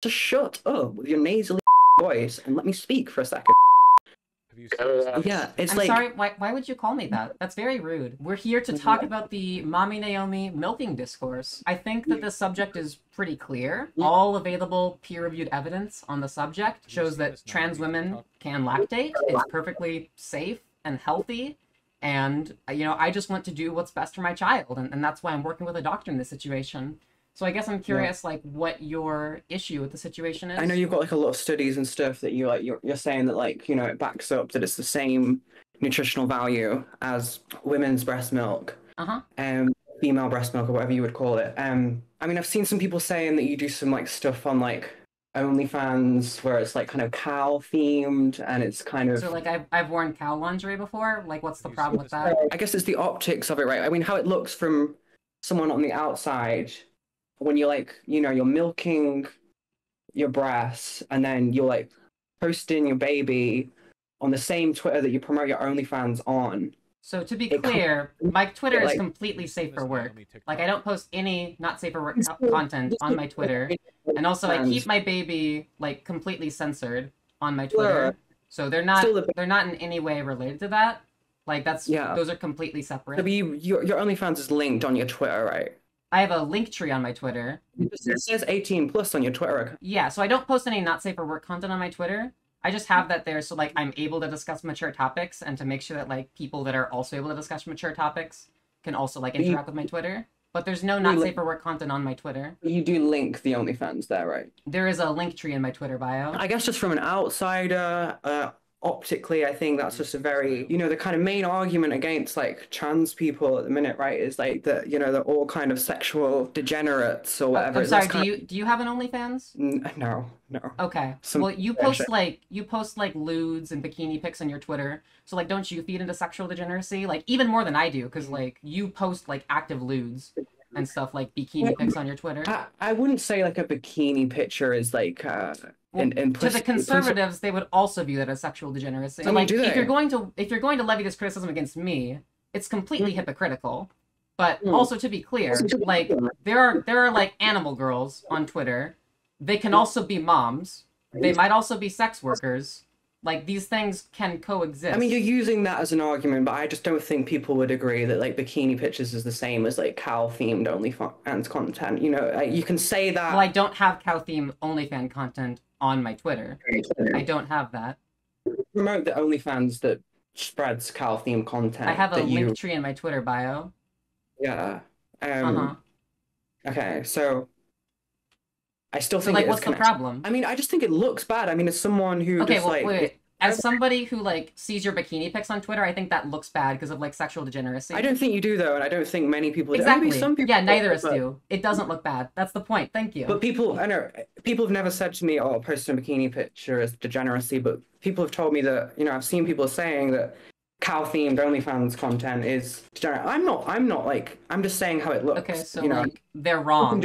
Just shut up with your nasally voice and let me speak for a second. Yeah, it's I'm like... sorry, why would you call me that? That's very rude. We're here to talk about the Mommy Naomi milking discourse. I think that the subject is pretty clear. All available peer-reviewed evidence on the subject shows that trans women can lactate. It's perfectly safe and healthy. And, you know, I just want to do what's best for my child. And that's why I'm working with a doctor in this situation. So I guess I'm curious, like, what your issue with the situation is. I know you've got like a lot of studies and stuff that you're saying that, like, you know, it backs up that it's the same nutritional value as women's breast milk, female breast milk, or whatever you would call it. I mean, I've seen some people saying that you do some like stuff on like OnlyFans where it's like kind of cow themed and it's kind of... So like I've worn cow lingerie before. Like, what's the problem with that? I guess it's the optics of it, right? I mean, how it looks from someone on the outside. When you're like, you know, you're milking your breasts and then you're like posting your baby on the same Twitter that you promote your OnlyFans on. So to be clear, my Twitter is completely safe for work. Like, I don't post any not safe for work content on my Twitter. And also I keep my baby like completely censored on my Twitter. So they're not in any way related to that. Like, those are completely separate. So your OnlyFans is linked on your Twitter, right? I have a link tree on my Twitter. It says 18 plus on your Twitter account. Yeah, so I don't post any not safe for work content on my Twitter. I just have that there so like I'm able to discuss mature topics and to make sure that like people that are also able to discuss mature topics can also like interact with my Twitter. But there's no not safe for work content on my Twitter. You do link the OnlyFans there, right? There is a link tree in my Twitter bio. I guess just from an outsider, optically, I think that's just a very, you know, the kind of main argument against like trans people at the minute, right, is like that, you know, they're all kind of sexual degenerates or whatever. I'm sorry, do you have an OnlyFans? No. Okay. Well, you post like lewds and bikini pics on your Twitter. So like, don't you feed into sexual degeneracy? Like, even more than I do, because like you post like active lewds and stuff like bikini pics on your Twitter. I wouldn't say like a bikini picture is like to the conservatives, they would also view that as sexual degeneracy. So like, if you're going to levy this criticism against me, it's completely hypocritical. But also, to be clear, like there are like animal girls on Twitter. They can also be moms. They might also be sex workers. Like, these things can coexist. I mean, you're using that as an argument, but I just don't think people would agree that like bikini pictures is the same as like cow-themed OnlyFans content. You know, like, you can say that. Well, I don't have cow-themed OnlyFans content on my Twitter. I don't have that. Promote the OnlyFans that spreads cow-themed content. I have a link tree in my Twitter bio. Yeah. Okay, so I still think like, what's the problem? I mean, I just think it looks bad. I mean, as someone who wait. As somebody who like sees your bikini pics on Twitter, I think that looks bad because of like sexual degeneracy. I don't think you do though, and I don't think many people do. Exactly. Maybe some people yeah, neither of us do. It doesn't look bad. That's the point. Thank you. But people, I know people have never said to me, "Oh, posting a bikini picture is degeneracy." But people have told me that, you know, I've seen people saying that cow-themed OnlyFans content is degenerate. I'm not like, I'm just saying how it looks. Okay, so you know? like they're wrong.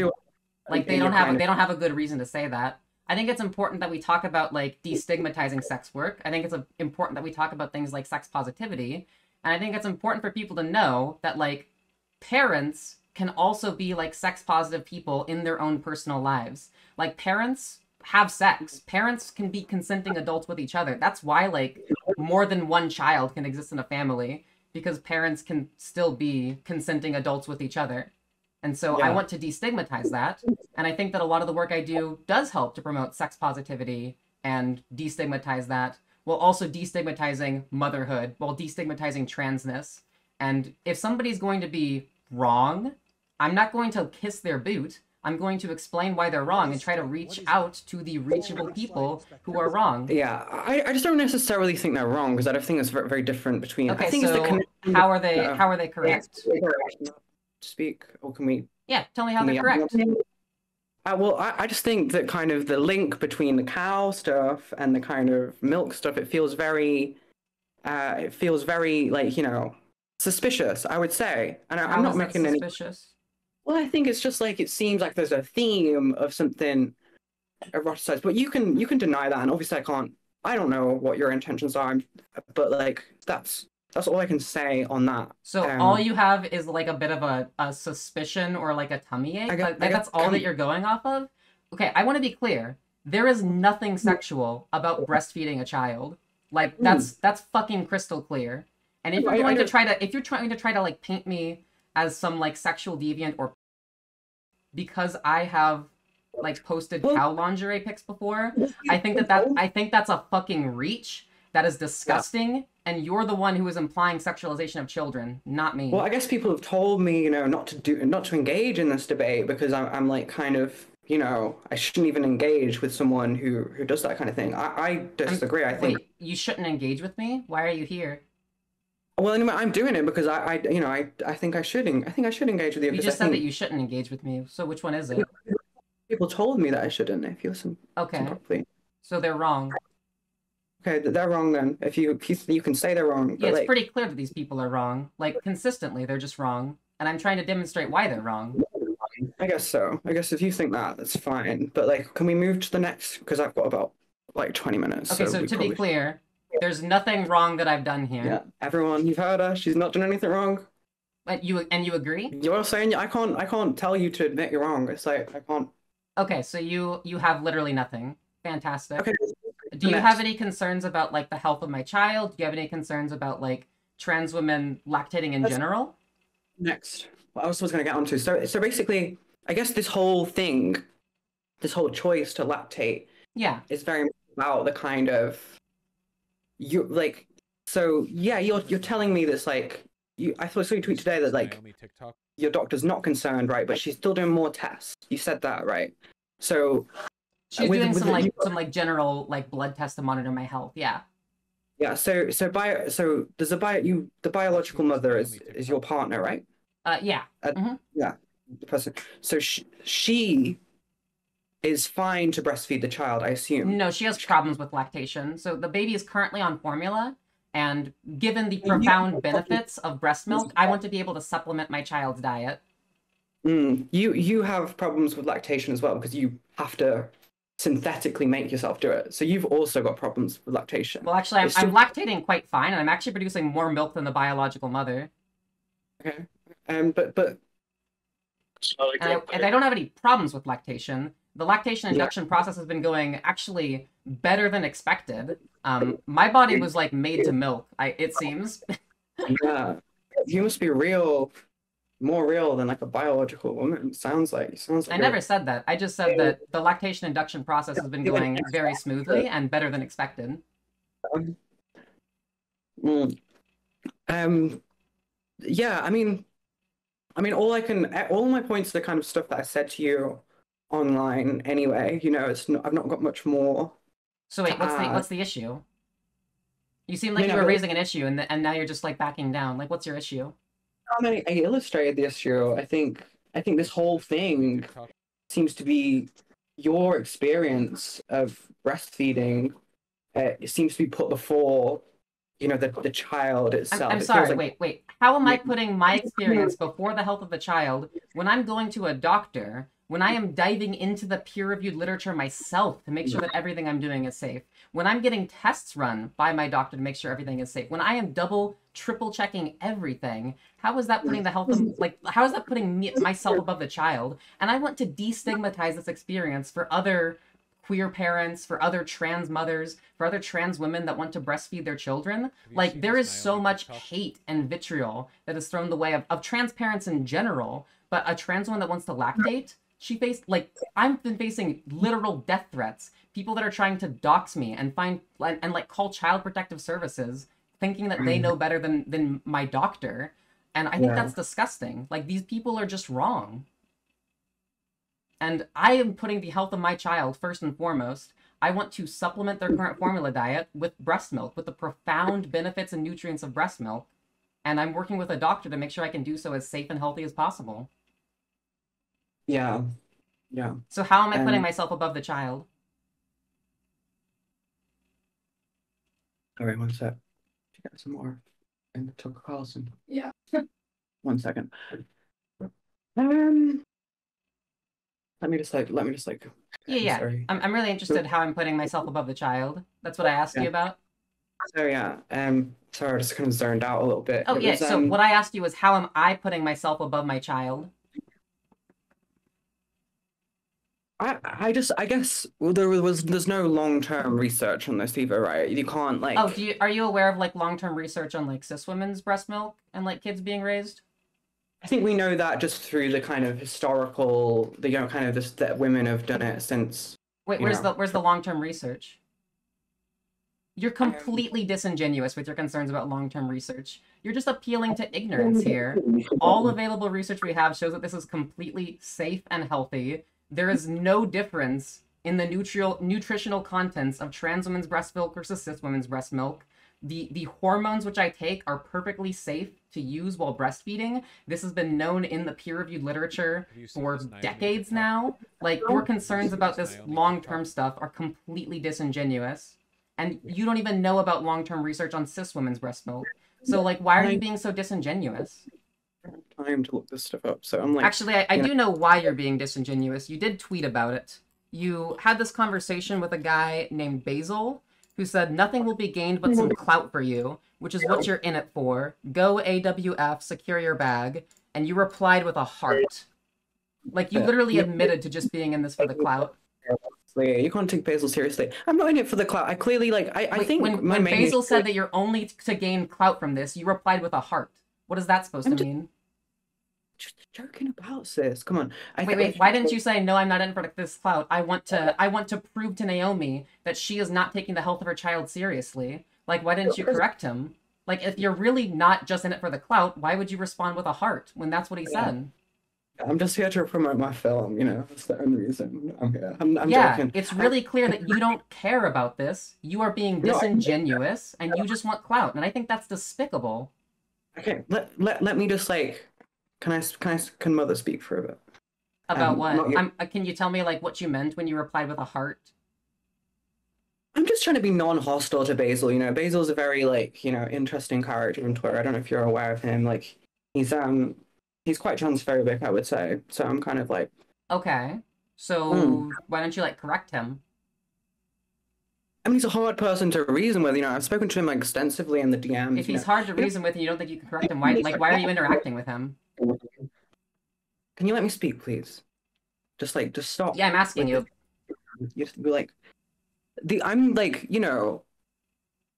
Like they don't have a good reason to say that. I think it's important that we talk about like destigmatizing sex work. I think it's important that we talk about things like sex positivity. And I think it's important for people to know that like parents can also be like sex positive people in their own personal lives. Like, parents have sex. Parents can be consenting adults with each other. That's why like more than one child can exist in a family, because parents can still be consenting adults with each other. And so I want to destigmatize that. And I think that a lot of the work I do does help to promote sex positivity and destigmatize that, while also destigmatizing motherhood, while destigmatizing transness. And if somebody's going to be wrong, I'm not going to kiss their boot. I'm going to explain why they're wrong and try to reach out to the reachable people who are wrong. Yeah, I just don't necessarily think they're wrong, because I don't think it's very, very different between... Okay, I think so it's how are they correct? Speak, or can we... Yeah, tell me how they're correct. Well, I just think that kind of the link between the cow stuff and the kind of milk stuff, it feels very like, you know, suspicious, I would say. And I'm not making any... suspicious? Well, I think it's just like, it seems like there's a theme of something eroticized, but you can deny that, and obviously I don't know what your intentions are, but like, that's all I can say on that. So all you have is like a bit of a suspicion or like a tummy ache? That's all that you're going off of? Okay, I want to be clear. There is nothing sexual about breastfeeding a child. Like that's fucking crystal clear. And if you're going to try to if you're trying to like paint me as some like sexual deviant or because I have like posted cow lingerie pics before, I think that's a fucking reach. That is disgusting, and you're the one who is implying sexualization of children, not me. Well, I guess people have told me, not to engage in this debate because I'm like kind of, I shouldn't even engage with someone who does that kind of thing. I disagree. I think you shouldn't engage with me. Why are you here? Well, anyway, I'm doing it because I think I should engage with you. You just said that you shouldn't engage with me. So which one is it? People told me that I shouldn't. If you listen properly. So they're wrong. Okay, they're wrong then. If you can say they're wrong. Yeah, it's pretty clear that these people are wrong. Like consistently, they're just wrong, and I'm trying to demonstrate why they're wrong. I guess so. I guess if you think that, that's fine. But like, can we move to the next? Because I've got about like 20 minutes. Okay, so to be clear, there's nothing wrong that I've done here. Yeah, everyone, you've heard her. She's not done anything wrong. But you agree? You're saying I can't tell you to admit you're wrong. It's like I can't. Okay, so you have literally nothing. Fantastic. Okay. Do you have any concerns about like the health of my child? Do you have any concerns about like trans women lactating in general? Next, what else was going to get onto? So basically, I guess this whole thing, this whole choice to lactate, is very much about the kind of you're telling me this like I saw you tweet today that like your doctor's not concerned, right? But she's still doing more tests. You said that, right? So she's doing some general like blood tests to monitor my health. Yeah. Yeah. So there's the biological mother is your partner, right? Yeah. Yeah. The person. So she is fine to breastfeed the child, I assume. No, she has problems with lactation. So the baby is currently on formula, and given the profound benefits of breast milk, I want to be able to supplement my child's diet. You have problems with lactation as well because you have to synthetically make yourself do it. So you've also got problems with lactation. Well, actually, I'm lactating quite fine, and I'm actually producing more milk than the biological mother. Okay. But and I don't have any problems with lactation. The lactation induction process has been going actually better than expected. My body was like made to milk, it seems. Yeah. You must be more real than like a biological woman. It sounds like I never said that. I just said that the lactation induction process has been going very smoothly and better than expected. Yeah, I mean all my points are kind of stuff that I said to you online anyway. I've not got much more. So wait, what's the issue? You seem like you were raising an issue, and now you're just like backing down. Like, what's your issue? I illustrated the issue. I think this whole thing seems to be your experience of breastfeeding. It seems to be put before, the child itself. I'm sorry. Wait. How am I putting my experience before the health of the child when I'm going to a doctor? When I am diving into the peer-reviewed literature myself to make sure that everything I'm doing is safe, when I'm getting tests run by my doctor to make sure everything is safe, when I am triple checking everything, how is that putting the health of, how is that putting myself above the child? And I want to destigmatize this experience for other queer parents, for other trans mothers, for other trans women that want to breastfeed their children. Like, there is so much hate and vitriol that is thrown the way of trans parents in general, but a trans woman that wants to lactate, I've been facing literal death threats. People that are trying to dox me and call child protective services, thinking that they know better than my doctor. And I think that's disgusting. Like, these people are just wrong. And I am putting the health of my child first and foremost. I want to supplement their current formula diet with breast milk, with the profound benefits and nutrients of breast milk. And I'm working with a doctor to make sure I can do so as safe and healthy as possible. Yeah. So how am I putting myself above the child? All right, one sec. Get some more in the Tucker Carlson. Yeah. 1 second. Let me just Yeah. Sorry. I'm really interested how I'm putting myself above the child. That's what I asked you about. So yeah. Sorry, I just kind of zoned out a little bit. Oh yeah. So what I asked you was how am I putting myself above my child? I guess well, there's no long-term research on this either, right? You can't Oh, like. are you aware of like long-term research on like cis women's breast milk and like kids being raised? I think we know that just through the kind of historical, the kind of this that women have done it since, Wait, you know. where's the long-term research? You're Um, completely disingenuous with your concerns about long-term research. You're just appealing to ignorance here. All available research we have shows that this is completely safe and healthy. There is no difference in the nutritional contents of trans women's breast milk versus cis women's breast milk. The hormones which I take are perfectly safe to use while breastfeeding. This has been known in the peer-reviewed literature for decades now. Like, your concerns about this long-term stuff are completely disingenuous. And you don't even know about long-term research on cis women's breast milk. So, like, why are you being so disingenuous? time to look this stuff up, so I'm like, Actually, I do know why you're being disingenuous. You did tweet about it. You had this conversation with a guy named Basil, who said, nothing will be gained but some clout for you, which is what you're in it for. Go AWF, secure your bag. And you replied with a heart. Like, you literally admitted to just being in this for the clout. You can't take Basil seriously. I'm not in it for the clout. I clearly like. I think when Basil said that you're only to gain clout from this, you replied with a heart. What is that supposed to mean? Just joking about, sis. Come on. Wait. Why didn't you say no? I'm not in for this clout. I want to prove to Naomi that she is not taking the health of her child seriously. Like, why didn't you correct him? Like, if you're really not just in it for the clout, why would you respond with a heart when that's what he said? I'm just here to promote my film, you know. That's the only reason I'm here. I'm Yeah, joking. it's really clear that you don't care about this. You are being disingenuous, and you just want clout, and I think that's despicable. Okay, let me just like, can mother speak for a bit? About what? Can you tell me like what you meant when you replied with a heart? I'm just trying to be non-hostile to Basil. You know, Basil's a very like, interesting character on Twitter. I don't know if you're aware of him. Like, he's quite transphobic, I would say. So I'm kind of like, okay. So why don't you like correct him? I mean, he's a hard person to reason with. You know, I've spoken to him like extensively in the DMs. If he's hard to reason with and you don't think you can correct him, why are you interacting with him? Can you let me speak, please? Just stop. Yeah, I'm asking you. You just be like, I'm like,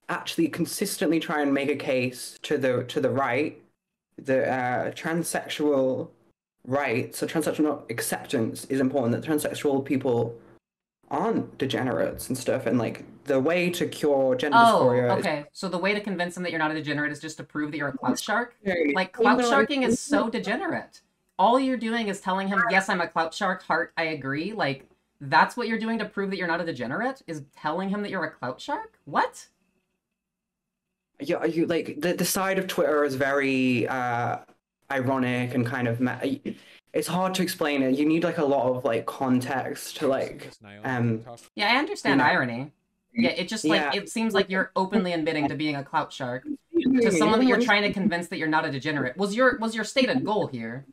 actually consistently try and make a case to the right, the transsexual right. So transsexual acceptance is important. That transsexual people aren't degenerates and stuff, and like the way to cure gender dysphoria. Okay. So the way to convince them that you're not a degenerate is just to prove that you're a clout shark? Like, clout sharking is so degenerate. All you're doing is telling him, yes, I'm a clout shark, heart, I agree. Like, that's what you're doing to prove that you're not a degenerate? Is telling him that you're a clout shark? What? Yeah, you like the side of Twitter is very ironic and kind of it's hard to explain it. You need like a lot of like context to like Yeah, I understand irony. Yeah, it just like it seems like you're openly admitting to being a clout shark to someone that you're trying to convince that you're not a degenerate. Was your stated goal here?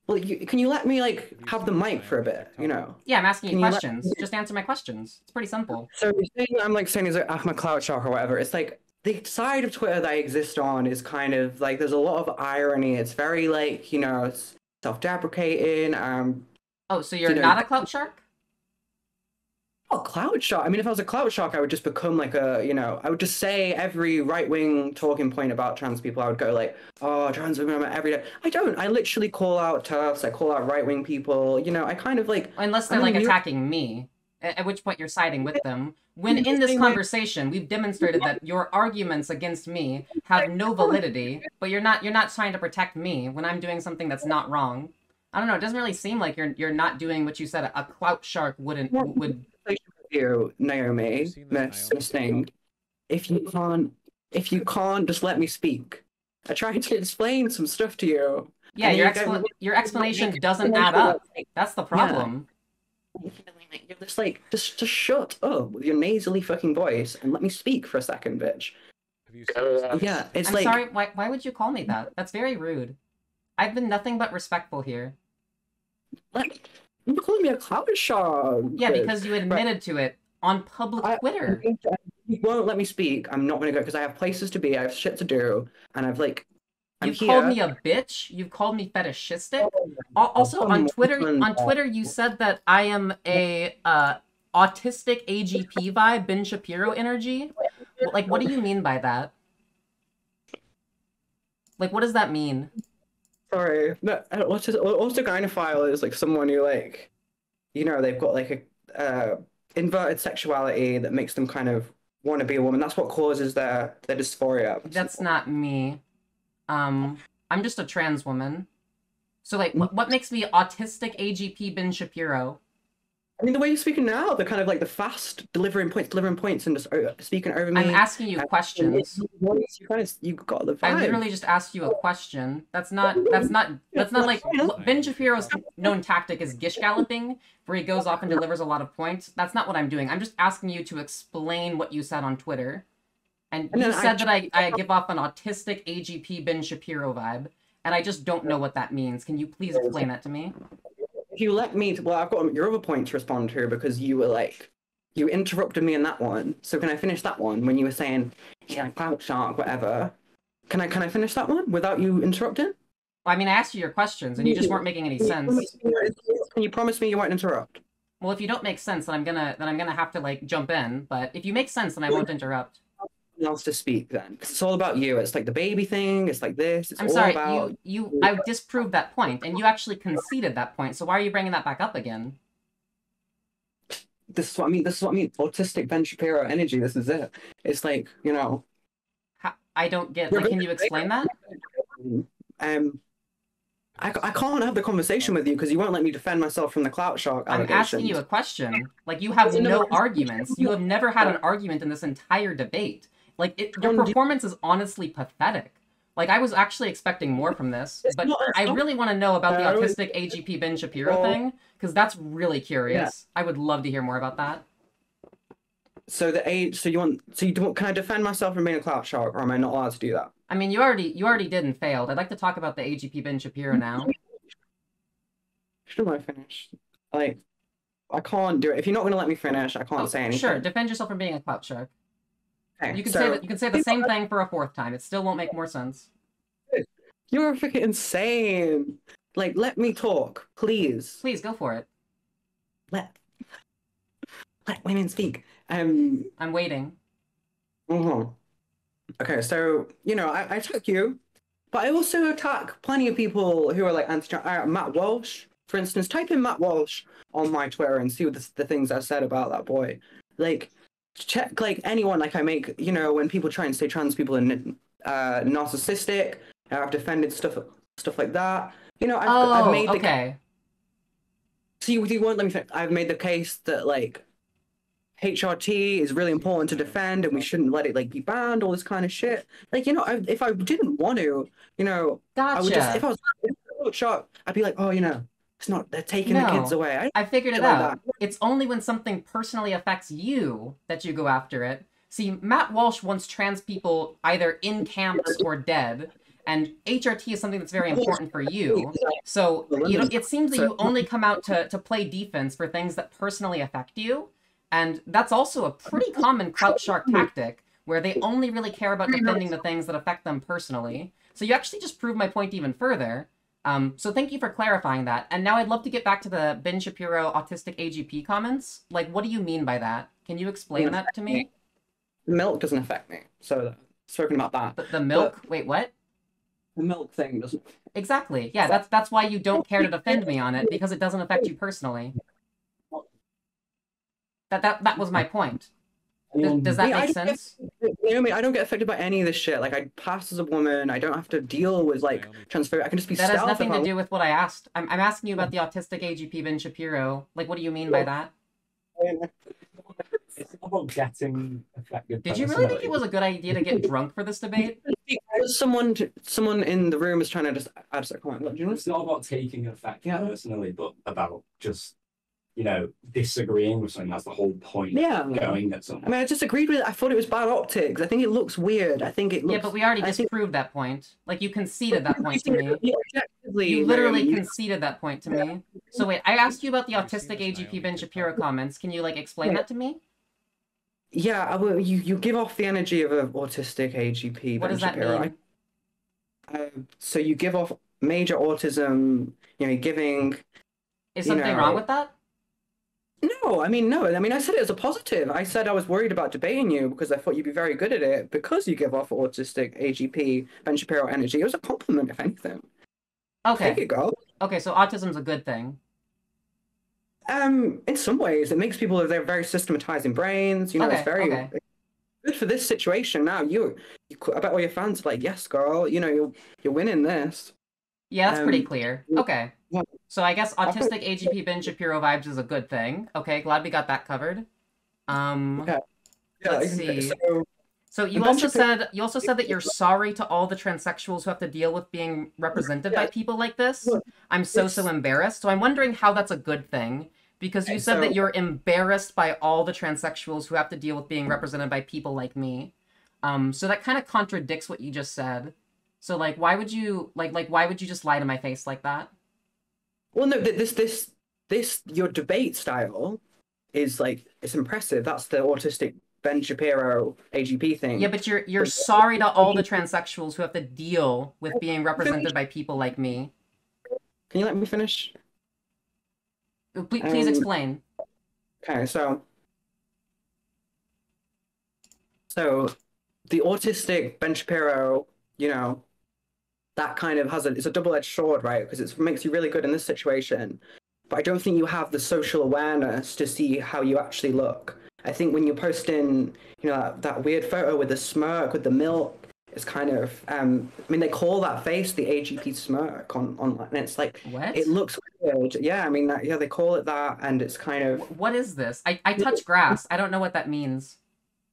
Well, can you let me like have the mic for a bit? You know. Yeah, I'm asking you questions. Just answer my questions. It's pretty simple. So I'm like saying I'm a clout shark or whatever. It's like the side of Twitter that I exist on is kind of like there's a lot of irony. It's very like self-deprecating. Oh, so you're not a clout shark? Oh, clout shark. I mean, if I was a clout shark, I would just become like I would just say every right-wing talking point about trans people. I would go like, oh, trans women every day. I don't. I literally call out TERFs. I call out right-wing people. I kind of like... Unless they're like attacking me, at which point you're siding with them. When in this conversation, we've demonstrated that your arguments against me have no validity, but you're not trying to protect me when I'm doing something that's not wrong. I don't know. It doesn't really seem like you're not doing what you said a clout shark would. You, Naomi, Miss Thing. If you can't just let me speak. I tried to explain some stuff to you. Yeah, your explanation doesn't add up. That's the problem. Yeah. You're just like, just shut up with your nasally fucking voice and let me speak for a second, bitch. Yeah, it's I'm sorry, why would you call me that? That's very rude. I've been nothing but respectful here. You're calling me a clout shark. Yeah, because you admitted to it on public Twitter. You won't let me speak. I'm not going to go because I have places to be. I have shit to do, and I've like, You've called me a bitch. You've called me fetishistic. Also, on Twitter, you said that I am a autistic AGP vibe, Ben Shapiro energy. Like, what do you mean by that? Like, what does that mean? Sorry, but autogynephile is like someone who like, you know, they've got like a inverted sexuality that makes them kind of want to be a woman. That's what causes their dysphoria. That's not me. I'm just a trans woman. So like, what makes me autistic AGP Ben Shapiro? I mean, the way you're speaking now, the kind of like the fast delivering points, and just speaking over me. I'm asking you questions. You got the vibe. I literally just asked you a question. That's not like Ben Shapiro's known tactic is gish galloping, where he goes off and delivers a lot of points. That's not what I'm doing. I'm just asking you to explain what you said on Twitter. And you said that I give off an autistic AGP Ben Shapiro vibe, and I just don't know what that means. Can you please explain that to me? If you let me, well, I've got your other point to respond to because you were like, you interrupted me in that one. So can I finish that one when you were saying, yeah, Clout Shark, whatever? Can I finish that one without you interrupting? Well, I mean, I asked you your questions and you just weren't making any sense. Can you promise me you won't interrupt? Well, if you don't make sense, then I'm gonna have to like jump in. But if you make sense, then I won't interrupt. Else to speak then. It's all about you. It's like the baby thing. It's like this. It's I'm all sorry. about... I disproved that point, and you actually conceded that point. So why are you bringing that back up again? This is what I mean. This is what I mean. Autistic Ben Shapiro energy. This is it. It's like, you know. I don't get. Like, can you explain that? I can't have the conversation with you because you won't let me defend myself from the Clout Shark allegations. I'm asking you a question. Like, you have no arguments. You have never had an argument in this entire debate. Like, your performance is honestly pathetic. Like, I was actually expecting more from this, but I really want to know about the autistic AGP Ben Shapiro thing, because that's really curious. Yeah. I would love to hear more about that. So can I defend myself from being a Clout Shark, or am I not allowed to do that? I mean, you already did and failed. I'd like to talk about the AGP Ben Shapiro now. Should I finish? Like, I can't do it. If you're not going to let me finish, I can't say anything. Sure, defend yourself from being a Clout Shark. Okay, you can say the same thing for a fourth time. It still won't make more sense. You're freaking insane. Like, let me talk, please. Please go for it. Let women speak. I'm waiting. Okay, so you know, I attack you, but I also attack plenty of people who are like Matt Walsh, for instance. Type in Matt Walsh on my Twitter and see what the things I said about that boy. Like, check like anyone. Like, I make, you know, when people try and say trans people are narcissistic, I've defended stuff like that. You know, I've made the okay. See, you won't let me. I've made the case that like HRT is really important to defend, and we shouldn't let it like be banned. All this kind of shit. Like, you know, if I didn't want to, you know, I would just, if I was shocked, I'd be like, oh, you know, it's not, they're taking the kids away. I figured it out. It's only when something personally affects you that you go after it. See, Matt Walsh wants trans people either in camps or dead. And HRT is something that's very important for you. So, you know, it seems that you only come out to play defense for things that personally affect you. And that's also a pretty common Clout Shark tactic, where they only really care about defending the things that affect them personally. So you actually just proved my point even further. So thank you for clarifying that. And now I'd love to get back to the Ben Shapiro autistic AGP comments. Like, what do you mean by that? Can you explain that to me? The milk doesn't affect me. So, spoken about that. The milk? Wait, what? The milk thing doesn't. Exactly. Yeah, that's why you don't care to defend me on it, because it doesn't affect you personally. That was my point. Does that make sense? Naomi, I don't get affected by any of this shit. Like, I pass as a woman. I don't have to deal with like transphobia. I can just be. That has nothing to do with what I asked. I'm asking you about the autistic AGP Ben Shapiro. Like, what do you mean by that? It's about getting affected. Did you really think it was a good idea to get drunk for this debate? Someone in the room is trying to just add a comment. It's not about taking effect personally, but about just, you know, disagreeing with something. That's the whole point. Yeah. Going at something. I mean, I just agreed with it. I thought it was bad optics. I think it looks weird. I think it looks... Yeah, but we already disproved that point. Like, you conceded that point to me. You literally conceded that point to me. So wait, I asked you about the autistic AGP Ben Shapiro comments. Can you, like, explain that to me? Yeah, you give off the energy of an autistic AGP. What does that mean? So you give off major autism, giving. Is something wrong with that? No, I mean, no. I mean, I said it as a positive. I said I was worried about debating you because I thought you'd be very good at it because you give off autistic AGP, Ben Shapiro energy. It was a compliment, if anything. Okay. There you go. Okay, so autism's a good thing. In some ways, it makes people they're very systematizing brains. It's very good for this situation. Now, I bet all your fans are like, yes, girl. You're winning this. Yeah, that's pretty clear. Okay. Yeah. So I guess autistic AGP Ben Shapiro vibes is a good thing. Okay, glad we got that covered. Okay. Yeah, let's see. So you also said that you're sorry to all the transsexuals who have to deal with being represented by people like this. I'm so embarrassed. So I'm wondering how that's a good thing. Because you said that you're embarrassed by all the transsexuals who have to deal with being represented by people like me. So that kind of contradicts what you just said. So like, why would you why would you just lie to my face like that? Well, no, this your debate style is like it's impressive. That's the autistic Ben Shapiro AGP thing. Yeah, but you're sorry to all the transsexuals who have to deal with being represented by people like me. Can you let me finish? Please explain. Okay, so the autistic Ben Shapiro, that kind of it's a double-edged sword, right? Because it makes you really good in this situation. But I don't think you have the social awareness to see how you actually look. I think when you're posting, that weird photo with the smirk, with the milk, it's kind of, they call that face the AGP smirk online. And it's like, what? It looks weird. Yeah, they call it that. And it's kind of. What is this? I touch grass. I don't know what that means.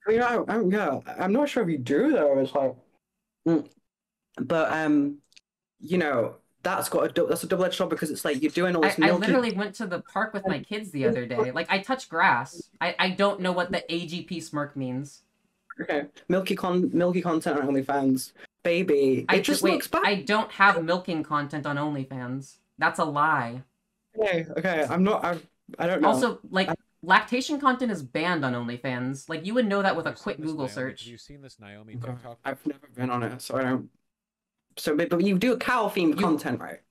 I'm not sure if you do, though. It's like. But that's a double-edged sword because it's like you're doing all this. I literally went to the park with my kids the other day. Like I touch grass. I don't know what the AGP smirk means. Okay, milky content on OnlyFans, baby. It just looks bad. I don't have milking content on OnlyFans. That's a lie. Okay. I'm not. I don't know. Also, lactation content is banned on OnlyFans. Like you would know that with a quick Google search. Have you seen this Naomi TikTok? I've never been on it, so I don't. So, but you do cow themed content, right?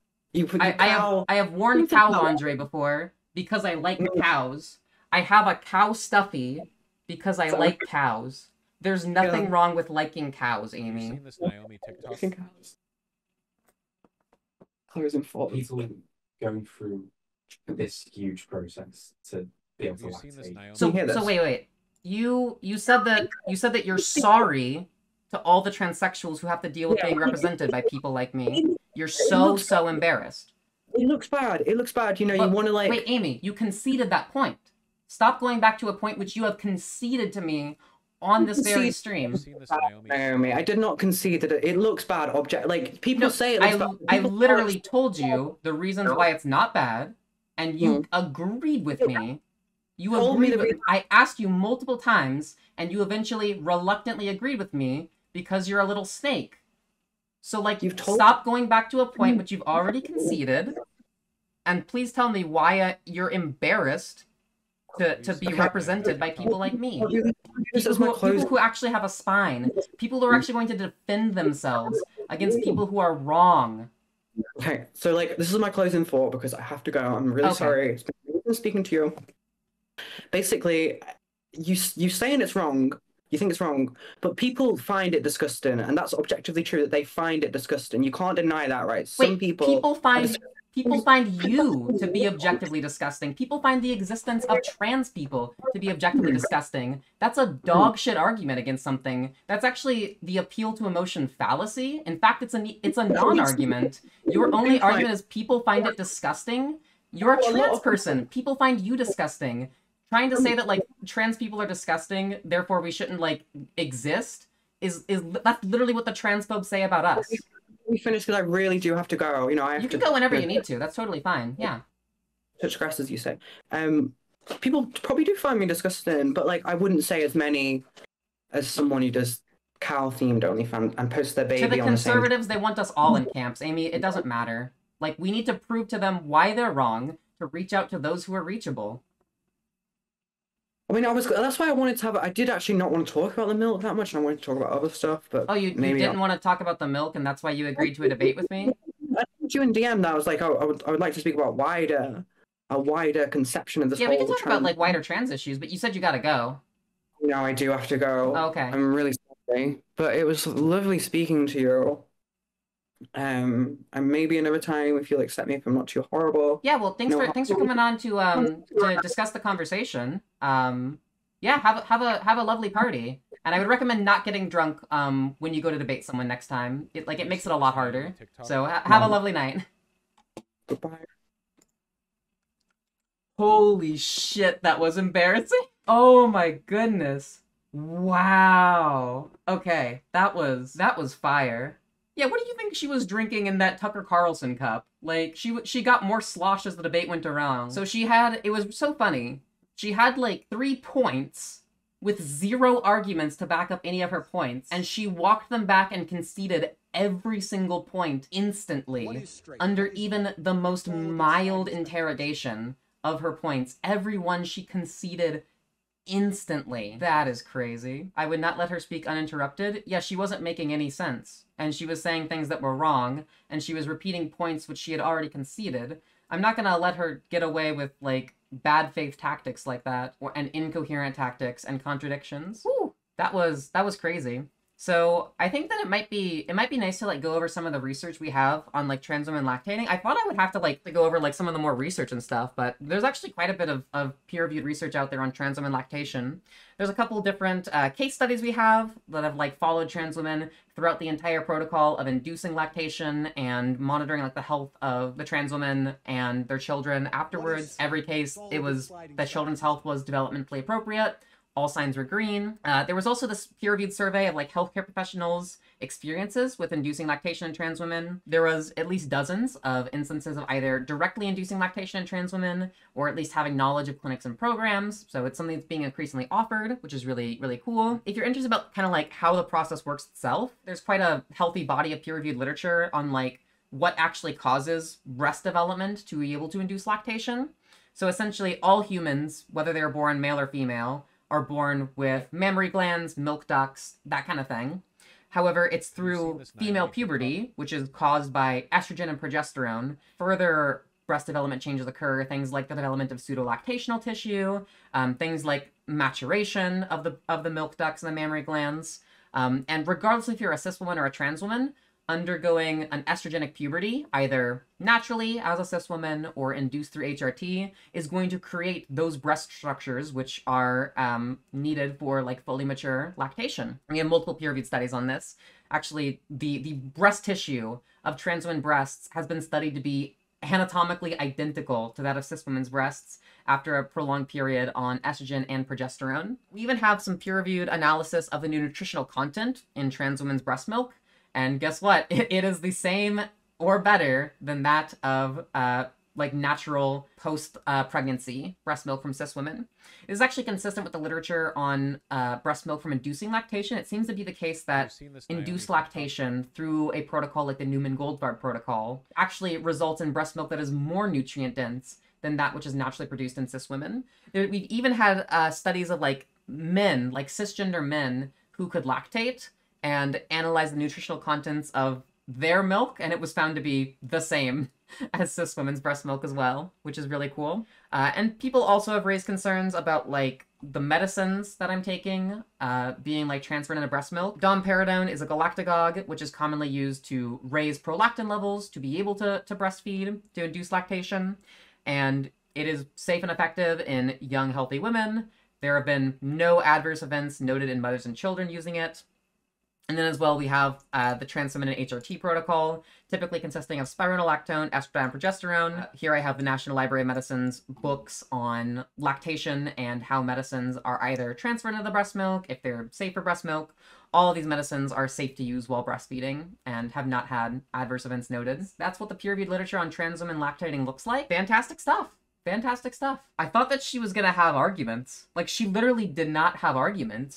I have worn cow lingerie before because I like cows. I have a cow stuffy because I like cows. There's nothing wrong with liking cows, Amy. Have you seen this Naomi TikTok? People going through this huge process to be able to lactate. So wait. You said that you're sorry to all the transsexuals who have to deal with being represented by people like me. You're so embarrassed. It looks bad. You want to like. Wait, Amy, you conceded that point. Stop going back to a point which you have conceded to me on this very stream. Naomi, I did not concede that it looks bad. People say it looks bad. I literally told you the reasons why it's not bad, and you agreed with me. I asked you multiple times, and you eventually reluctantly agreed with me because you're a little snake. So, stop going back to a point which you've already conceded, and please tell me why you're embarrassed to be represented by people like me. People who actually have a spine. People who are actually going to defend themselves against people who are wrong. Okay, so this is my closing thought because I have to go. I'm really sorry. It's been speaking to you. Basically, you saying it's wrong, you think it's wrong, but people find it disgusting, and that's objectively true that they find it disgusting. You can't deny that, right? People find you to be objectively disgusting. People find the existence of trans people to be objectively disgusting. That's a dog shit argument against something. That's actually the appeal to emotion fallacy. In fact, it's a non-argument. Your only argument is people find it disgusting. You're a trans person. People find you disgusting. Trying to say that trans people are disgusting, therefore we shouldn't exist is that's literally what the transphobes say about us. We finish because I really do have to go. You can go whenever you need to. That's totally fine. Yeah. Touch grass, as you say. People probably do find me disgusting, but I wouldn't say as many as someone who does cow themed OnlyFans and posts their baby on the same. To the conservatives, they want us all in camps, Amy. It doesn't matter. We need to prove to them why they're wrong to reach out to those who are reachable. I mean, that's why I wanted to have. I did actually not want to talk about the milk that much, and I wanted to talk about other stuff. But Oh, you didn't want to talk about the milk, and that's why you agreed to a debate with me? I told you in DM that I was like, I would like to speak about a wider conception of this. Yeah, we can talk about like wider trans issues, but you said you gotta go. No, I do have to go. Oh, okay. I'm really sorry, but it was lovely speaking to you. And maybe another time if you'll accept me if I'm not too horrible. Yeah, well, thanks for coming on to discuss the conversation. Yeah, have a lovely party. And I would recommend not getting drunk when you go to debate someone next time. It makes it a lot harder. So have a lovely night. Goodbye. Holy shit, that was embarrassing. Oh my goodness. Wow. Okay, that was fire. Yeah, what do you think she was drinking in that Tucker Carlson cup? Like, she got more sloshed as the debate went around. So it was so funny. She had like 3 points with 0 arguments to back up any of her points, and she walked them back and conceded every single point instantly under even the most mild interrogation of her points. Every one she conceded instantly. That is crazy. I would not let her speak uninterrupted. Yeah, she wasn't making any sense. And she was saying things that were wrong, and she was repeating points which she had already conceded. I'm not gonna let her get away with, like, bad faith tactics like that, and incoherent tactics and contradictions. Woo! That was crazy. So I think that it might be nice to like go over some of the research we have on like trans women lactating. I thought I would have to go over like some of the more research and stuff, but there's actually quite a bit of peer-reviewed research out there on trans women lactation. There's a couple different case studies we have that have like followed trans women throughout the entire protocol of inducing lactation and monitoring like the health of the trans women and their children afterwards. Every case, it was that children's health was developmentally appropriate. All signs were green. There was also this peer-reviewed survey of like healthcare professionals' experiences with inducing lactation in trans women. There was at least dozens of instances of either directly inducing lactation in trans women or at least having knowledge of clinics and programs. So it's something that's being increasingly offered, which is really, really cool. If you're interested about kind of like how the process works itself, there's quite a healthy body of peer-reviewed literature on like what actually causes breast development to be able to induce lactation. So essentially all humans, whether they're born male or female, are born with mammary glands, milk ducts, that kind of thing. However, it's through female puberty, which is caused by estrogen and progesterone, further breast development changes occur, things like the development of pseudolactational tissue, things like maturation of the milk ducts and the mammary glands. And regardless if you're a cis woman or a trans woman, undergoing an estrogenic puberty, either naturally as a cis woman or induced through HRT, is going to create those breast structures which are needed for like fully mature lactation. We have multiple peer-reviewed studies on this. Actually, the breast tissue of trans women breasts has been studied to be anatomically identical to that of cis women's breasts after a prolonged period on estrogen and progesterone. We even have some peer-reviewed analysis of the nutritional content in trans women's breast milk. And guess what? It is the same or better than that of like natural post-pregnancy breast milk from cis women. It is actually consistent with the literature on breast milk from inducing lactation. It seems to be the case that induced lactation through a protocol like the Newman-Goldfarb protocol actually results in breast milk that is more nutrient-dense than that which is naturally produced in cis women. We've even had studies of like men, like cisgender men, who could lactate and analyze the nutritional contents of their milk, and it was found to be the same as cis women's breast milk as well, which is really cool. And people also have raised concerns about like the medicines that I'm taking being like transferred into breast milk. Domperidone is a galactagogue, which is commonly used to raise prolactin levels to be able to breastfeed, to induce lactation. And it is safe and effective in young, healthy women. There have been no adverse events noted in mothers and children using it. And then as well, we have the trans feminine HRT protocol, typically consisting of spironolactone, estradiol, and progesterone. Here I have the National Library of Medicine's books on lactation and how medicines are either transferred into the breast milk, if they're safe for breast milk. All of these medicines are safe to use while breastfeeding and have not had adverse events noted. That's what the peer-reviewed literature on trans women lactating looks like. Fantastic stuff. Fantastic stuff. I thought that she was gonna have arguments. Like, she literally did not have arguments.